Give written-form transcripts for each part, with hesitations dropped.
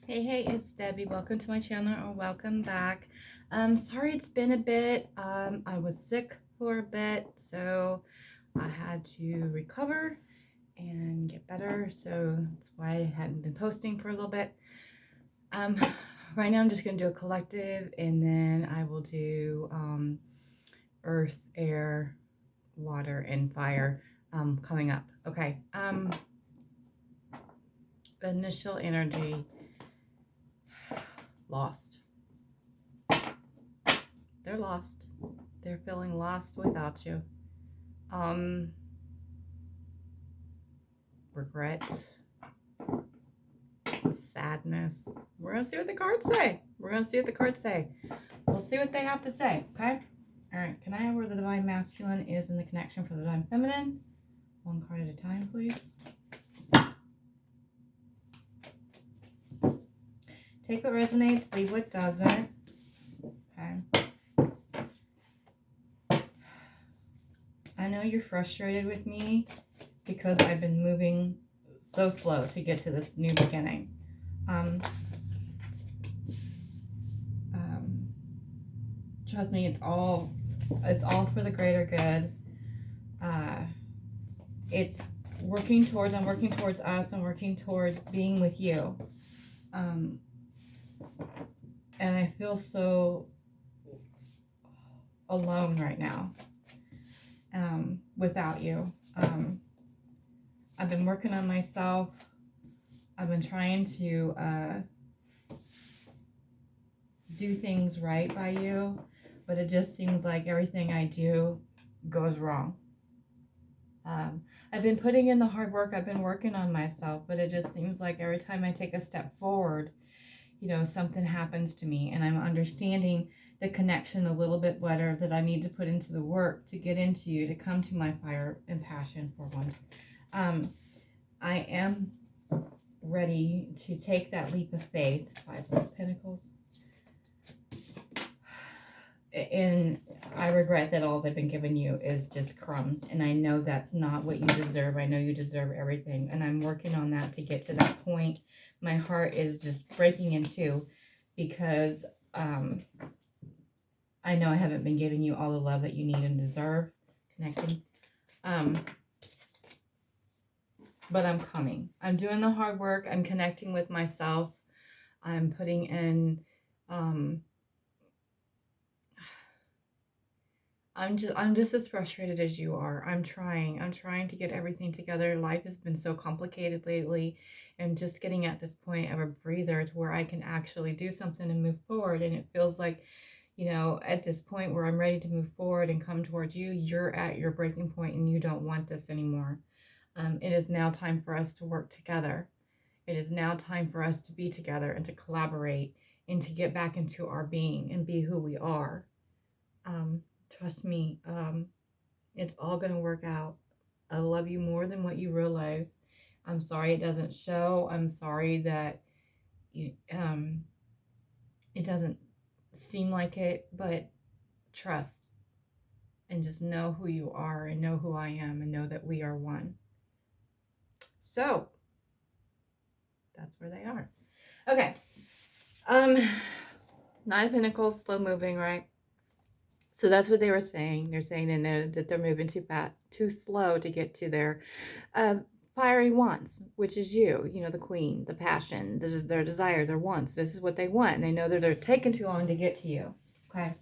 Hey, it's Debbie. Welcome to my channel, or welcome back. Sorry it's been a bit. I was sick for a bit, so I had to recover and get better. So that's why I hadn't been posting for a little bit. Right now I'm just gonna do a collective, and then I will do earth, air, water, and fire coming up. Okay. Initial energy. Lost. They're lost. They're feeling lost without you. Regret, sadness. We're gonna see what the cards say. We'll see what they have to say, okay? All right, can I have where the divine masculine is in the connection for the divine feminine? One card at a time, please. Take what resonates, leave what doesn't. Okay. I know you're frustrated with me because I've been moving so slow to get to this new beginning. Trust me, it's all for the greater good. It's working towards, I'm working towards us, I'm working towards being with you. And I feel so alone right now without you. I've been working on myself. I've been trying to do things right by you, but it just seems like everything I do goes wrong. I've been putting in the hard work. I've been working on myself, but it just seems like every time I take a step forward, you know, something happens to me, and I'm understanding the connection a little bit better that I need to put into the work to get into you, to come to my fire and passion for once. I am ready to take that leap of faith. 5 of Pentacles. And I regret that all I've been giving you is just crumbs, and I know that's not what you deserve. I know you deserve everything, and I'm working on that to get to that point. My heart is just breaking in two because I know I haven't been giving you all the love that you need and deserve. Connecting. But I'm coming. I'm doing the hard work. I'm connecting with myself. I'm putting in I'm just as frustrated as you are. I'm trying to get everything together. Life has been so complicated lately, and just getting at this point of a breather to where I can actually do something and move forward. And it feels like, you know, at this point where I'm ready to move forward and come towards you, you're at your breaking point and you don't want this anymore. It is now time for us to work together. It is now time for us to be together and to collaborate and to get back into our being and be who we are. Trust me, it's all going to work out. I love you more than what you realize. I'm sorry it doesn't show. I'm sorry that it doesn't seem like it, but trust and just know who you are and know who I am and know that we are one. So that's where they are. Okay. 9 of Pentacles, slow moving, right? So that's what they were saying. They're saying that they're moving too slow to get to their fiery wants, which is you know, the queen, the passion. This is their desire, their wants. This is what they want. And they know that they're taking too long to get to you. Okay.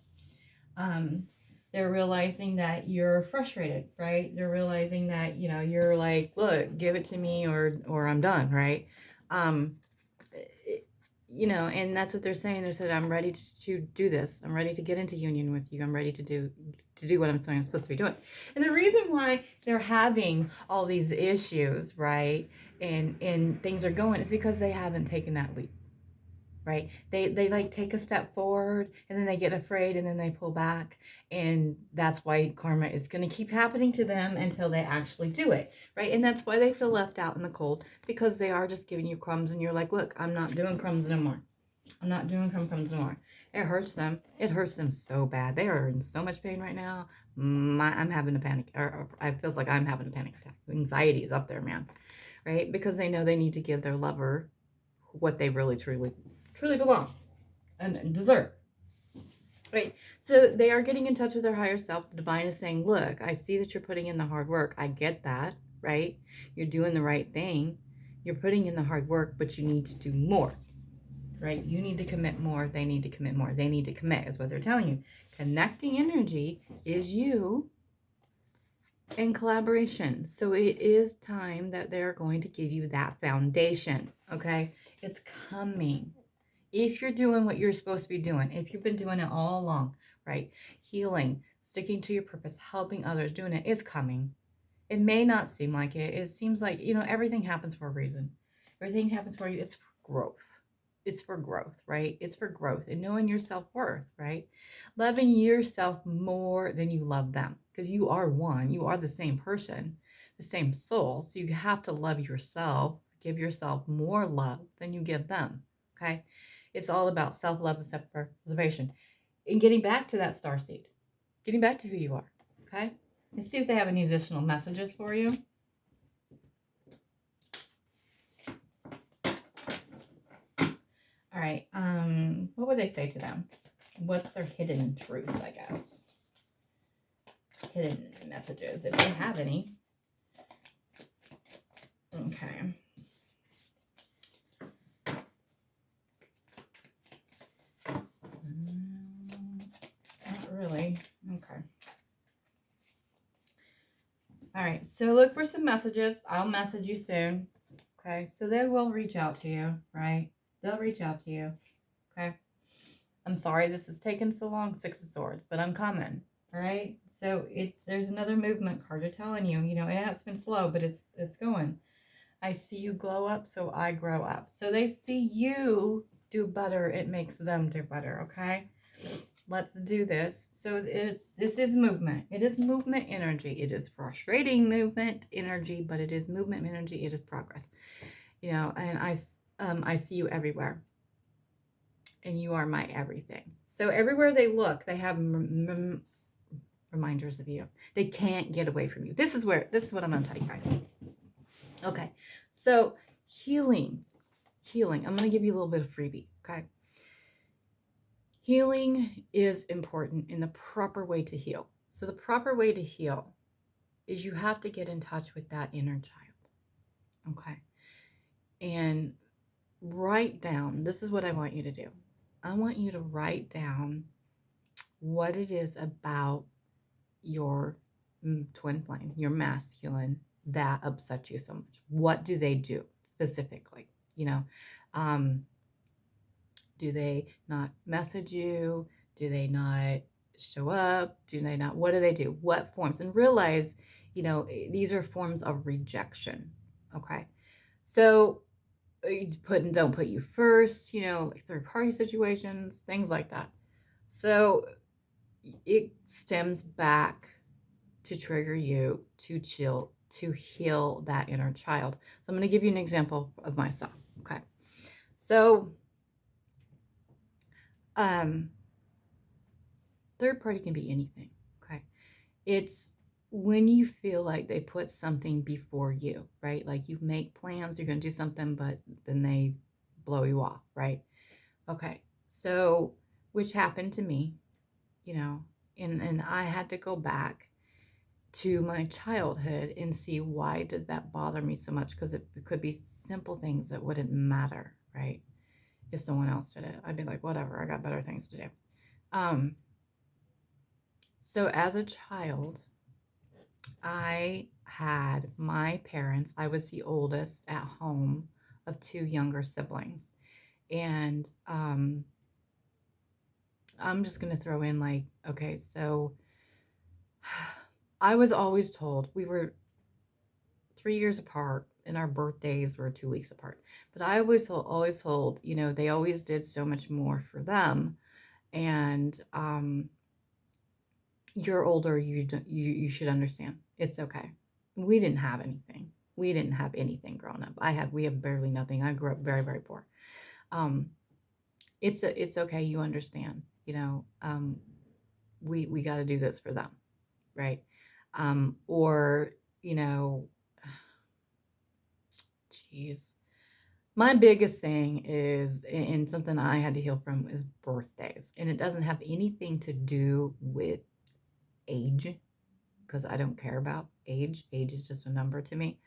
They're realizing that you're frustrated, right? They're realizing that, you know, you're like, look, give it to me or I'm done, right? You know, and that's what they're saying. They said, I'm ready to do this. I'm ready to get into union with you. I'm ready to do what I'm supposed to be doing. And the reason why they're having all these issues, right, and things are going, is because they haven't taken that leap, right? They like take a step forward and then they get afraid and then they pull back, and that's why karma is going to keep happening to them until they actually do it, right? And that's why they feel left out in the cold, because they are just giving you crumbs and you're like, look, I'm not doing crumbs no more. I'm not doing crumbs no more. It hurts them. It hurts them so bad. They are in so much pain right now. I'm having a panic, or it feels like I'm having a panic attack. Anxiety is up there, man, right? Because they know they need to give their lover what they really truly belong and deserve. Right. So they are getting in touch with their higher self. The divine is saying, look, I see that you're putting in the hard work. I get that, right? You're doing the right thing. You're putting in the hard work, but you need to do more, right? You need to commit more. They need to commit more. They need to commit is what they're telling you. Connecting energy is you in collaboration. So it is time that they're going to give you that foundation, okay? It's coming. If you're doing what you're supposed to be doing, if you've been doing it all along, right? Healing, sticking to your purpose, helping others, doing it is coming. It may not seem like it. It seems like, everything happens for a reason. Everything happens for you. It's for growth. It's for growth, right? It's for growth and knowing your self-worth, right? Loving yourself more than you love them, because you are one. You are the same person, the same soul. So you have to love yourself, give yourself more love than you give them, okay? It's all about self-love and self-preservation. And getting back to that star seed, getting back to who you are, okay? Let's see if they have any additional messages for you. All right. What would they say to them? What's their hidden truth, I guess? Hidden messages, if they have any. Okay. Not really. Okay. All right. So look for some messages. I'll message you soon. Okay. So they will reach out to you, right? They'll reach out to you. Okay. I'm sorry this is taking so long, Six of Swords, but I'm coming. All right. So there's another movement card. They're telling you, it has been slow, but it's going. I see you glow up, so I grow up. So they see you do better. It makes them do better. Okay. Let's do this. So this is movement. It is movement energy. It is frustrating movement energy, but it is movement energy. It is progress. And I see you everywhere. And you are my everything. So everywhere they look, they have reminders of you. They can't get away from you. This is what I'm going to tell you guys. Okay. So healing. I'm going to give you a little bit of freebie. Okay. Healing is important in the proper way to heal. So the proper way to heal is you have to get in touch with that inner child. Okay. And write down, this is what I want you to do. I want you to write down what it is about your twin flame, your masculine, that upsets you so much. What do they do specifically? Do they not message you? Do they not show up? Do they not? What do they do? What forms? And realize, these are forms of rejection. Okay. So don't put you first, like third-party situations, things like that. So it stems back to trigger you to heal that inner child. So I'm going to give you an example of myself. Okay. So, third party can be anything. Okay. It's when you feel like they put something before you, right? Like you make plans, you're going to do something, but then they blow you off, right? Okay. So, which happened to me, and I had to go back to my childhood and see why did that bother me so much, because it could be simple things that wouldn't matter, right? If someone else did it, I'd be like, whatever, I got better things to do. So as a child, I had my parents, I was the oldest at home of two younger siblings. And I'm just going to throw in like, okay, so I was always told we were 3 years apart and our birthdays were 2 weeks apart. But I always told, they always did so much more for them. And you're older, you should understand. It's okay. We didn't have anything. We didn't have anything growing up. We have barely nothing. I grew up very, very poor. It's okay. You understand, we got to do this for them. Right. Or, geez, My biggest thing is, and something I had to heal from, is birthdays. And it doesn't have anything to do with age, because I don't care about age. Age is just a number to me.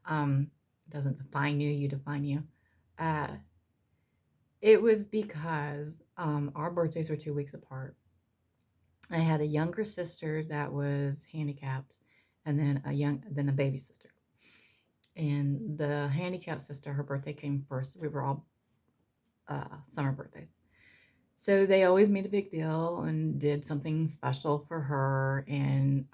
It doesn't define you, you define you. Uh, it was because our birthdays were 2 weeks apart. I had a younger sister that was handicapped, and then a baby sister. And the handicapped sister, her birthday came first. We were all summer birthdays. So they always made a big deal and did something special for her, and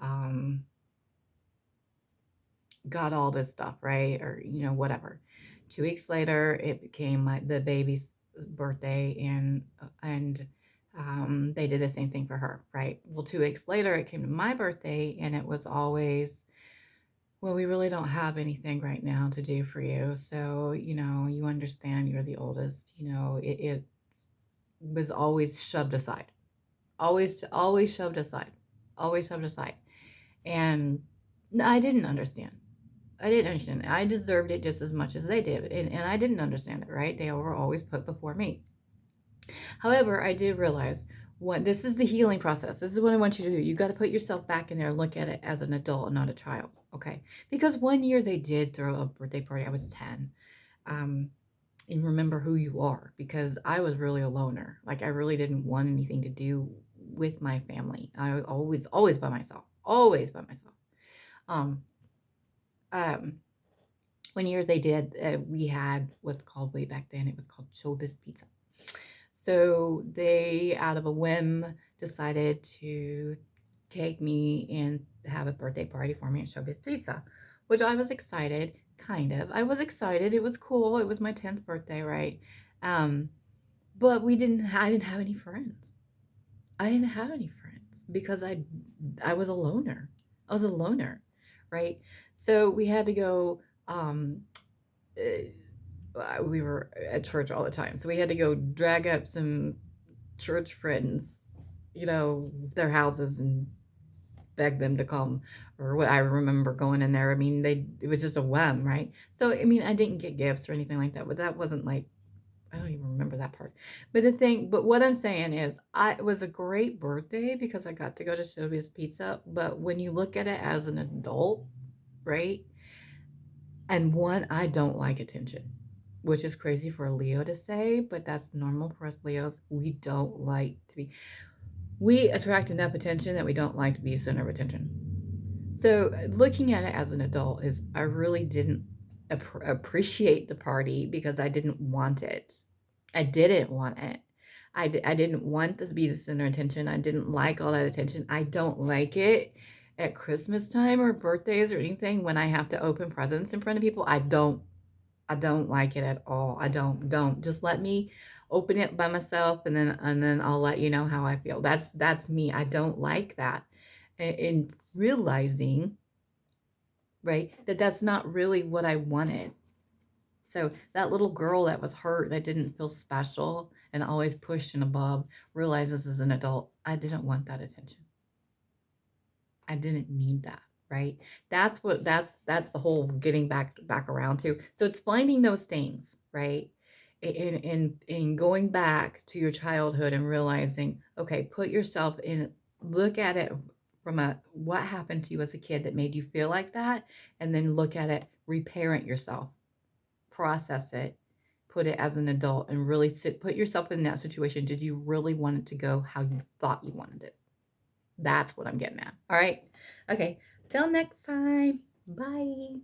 got all this stuff, right? Or, whatever. 2 weeks later, it became the baby's birthday, and they did the same thing for her, right? Well, 2 weeks later, it came to my birthday, and it was always, well, we really don't have anything right now to do for you. So, you understand you're the oldest, it was always shoved aside, always shoved aside, always shoved aside. And I didn't understand. I didn't understand it. I deserved it just as much as they did. And I didn't understand it, right? They were always put before me. However, I did realize this is the healing process. This is what I want you to do. You got to put yourself back in there and look at it as an adult and not a child. Okay. Because one year they did throw a birthday party. I was 10. And remember who you are, because I was really a loner. Like, I really didn't want anything to do with my family. I was always by myself. Always by myself. Um, um, One year they did, we had what's called, way back then, it was called Showbiz Pizza. So they, out of a whim, decided to take me and have a birthday party for me at Showbiz Pizza, which I was excited, kind of. I was excited. It was cool. It was my 10th birthday, right? But I didn't have any friends. I didn't have any friends because I was a loner. I was a loner, right? So we had to go, we were at church all the time. So we had to go drag up some church friends, their houses, and beg them to come. Or what, I remember going in there. I mean, it was just a whim, right? So, I mean, I didn't get gifts or anything like that, but that wasn't like, I don't even remember that part. But what I'm saying is, it was a great birthday because I got to go to Showbiz Pizza. But when you look at it as an adult, right? And one, I don't like attention, which is crazy for a Leo to say, but that's normal for us Leos. We attract enough attention that we don't like to be center of attention. So looking at it as an adult is, I really didn't appreciate the party because I didn't want it. I didn't want it. I didn't want to be the center of attention. I didn't like all that attention. I don't like it at Christmas time or birthdays or anything when I have to open presents in front of people. I don't like it at all. I don't. Just let me open it by myself, and then I'll let you know how I feel. That's me. I don't like that. And realizing, right, that's not really what I wanted. So that little girl that was hurt, that didn't feel special and always pushed and above, realizes as an adult, I didn't want that attention. I didn't need that, right? That's the whole getting back around to. So it's finding those things, right? In going back to your childhood and realizing, okay, put yourself in, look at it from what happened to you as a kid that made you feel like that, and then look at it, reparent yourself, process it, put it as an adult, and really put yourself in that situation. Did you really want it to go how you thought you wanted it? That's what I'm getting at. All right. Okay. Till next time. Bye.